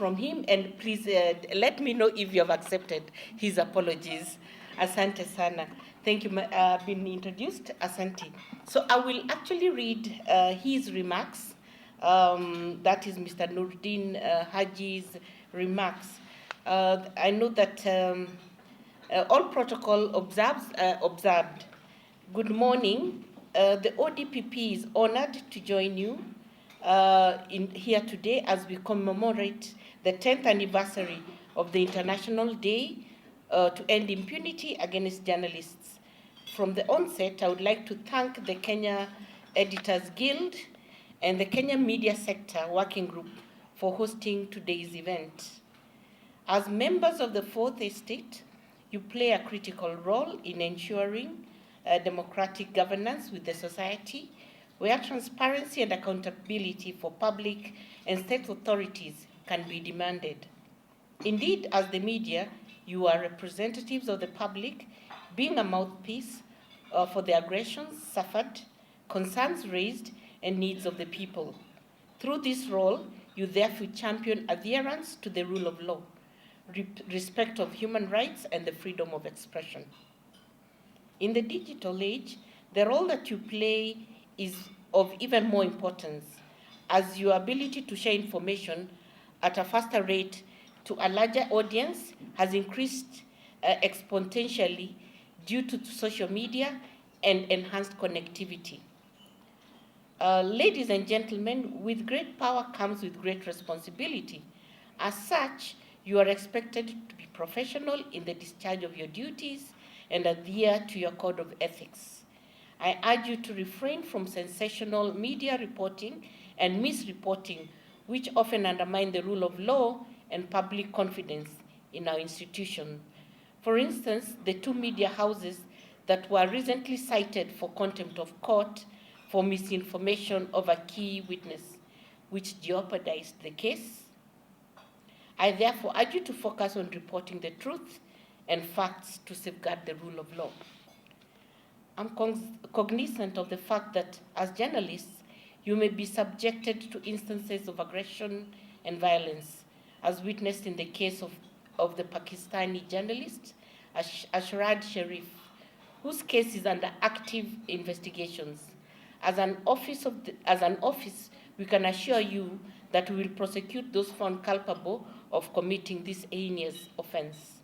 from him, and please let me know if you have accepted his apologies. Asante sana. Thank you. Been introduced. Asante. So I will actually read his remarks. That is Mr. Nurdin Haji's remarks. I know that all protocol observed. Good morning. The ODPP is honored to join you here today as we commemorate the 10th anniversary of the International Day to End Impunity Against Journalists. From the onset, I would like to thank the Kenya Editors Guild and the Kenya Media Sector Working Group for hosting today's event. As members of the Fourth Estate, you play a critical role in ensuring democratic governance with the society, where transparency and accountability for public and state authorities can be demanded. Indeed, as the media, you are representatives of the public, being a mouthpiece for the aggressions suffered, concerns raised, and needs of the people. Through this role, you therefore champion adherence to the rule of law, respect of human rights, and the freedom of expression. In the digital age, the role that you play is of even more importance, as your ability to share information at a faster rate to a larger audience has increased exponentially due to social media and enhanced connectivity. Ladies and gentlemen, with great power comes with great responsibility. As such, you are expected to be professional in the discharge of your duties and adhere to your code of ethics. I urge you to refrain from sensational media reporting and misreporting, which often undermine the rule of law and public confidence in our institution. For instance, the two media houses that were recently cited for contempt of court for misinformation of a key witness, which jeopardized the case. I therefore urge you to focus on reporting the truth and facts to safeguard the rule of law. I'm cognizant of the fact that as journalists, you may be subjected to instances of aggression and violence, as witnessed in the case of the Pakistani journalist Ashrad Sharif, whose case is under active investigations. As an office, we can assure you that we will prosecute those found culpable of committing this heinous offense.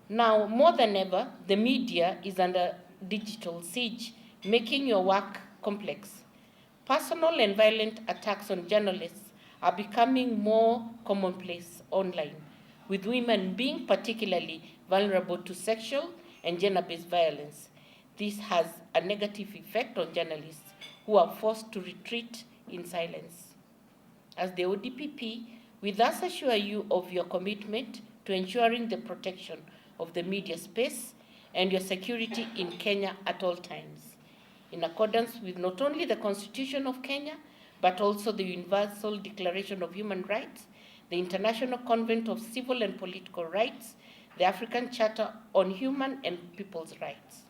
Now, more than ever, the media is under digital siege, making your work complex. Personal and violent attacks on journalists are becoming more commonplace online, with women being particularly vulnerable to sexual and gender-based violence. This has a negative effect on journalists who are forced to retreat in silence. As the ODPP, we thus assure you of your commitment to ensuring the protection of the media space and your security in Kenya at all times, in accordance with not only the Constitution of Kenya, but also the Universal Declaration of Human Rights, the International Convention of Civil and Political Rights, the African Charter on Human and People's Rights.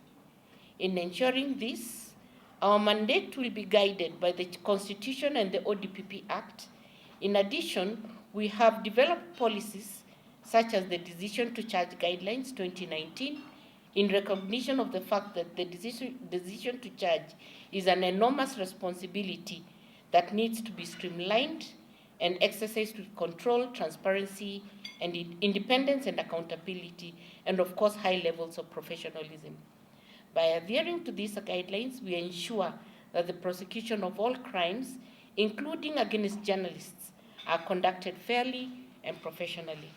In ensuring this, our mandate will be guided by the Constitution and the ODPP Act. In addition, we have developed policies such as the Decision to Charge Guidelines 2019, in recognition of the fact that the decision to charge is an enormous responsibility that needs to be streamlined and exercised with control, transparency, and independence and accountability, and of course, high levels of professionalism. By adhering to these guidelines, we ensure that the prosecution of all crimes, including against journalists, are conducted fairly and professionally.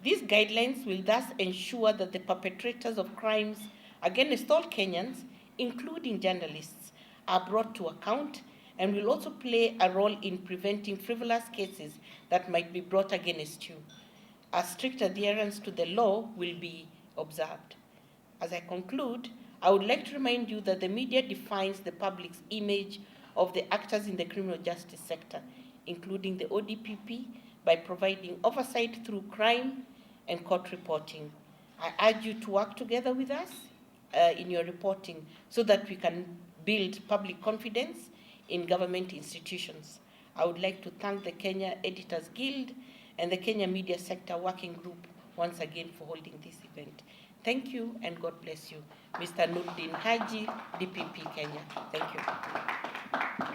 These guidelines will thus ensure that the perpetrators of crimes against all Kenyans, including journalists, are brought to account and will also play a role in preventing frivolous cases that might be brought against you. A strict adherence to the law will be observed. As I conclude, I would like to remind you that the media defines the public's image of the actors in the criminal justice sector, including the ODPP, by providing oversight through crime and court reporting. I urge you to work together with us in your reporting so that we can build public confidence in government institutions. I would like to thank the Kenya Editors Guild and the Kenya Media Sector Working Group once again for holding this event. Thank you and God bless you. Mr. Nurdin Haji, DPP Kenya. Thank you.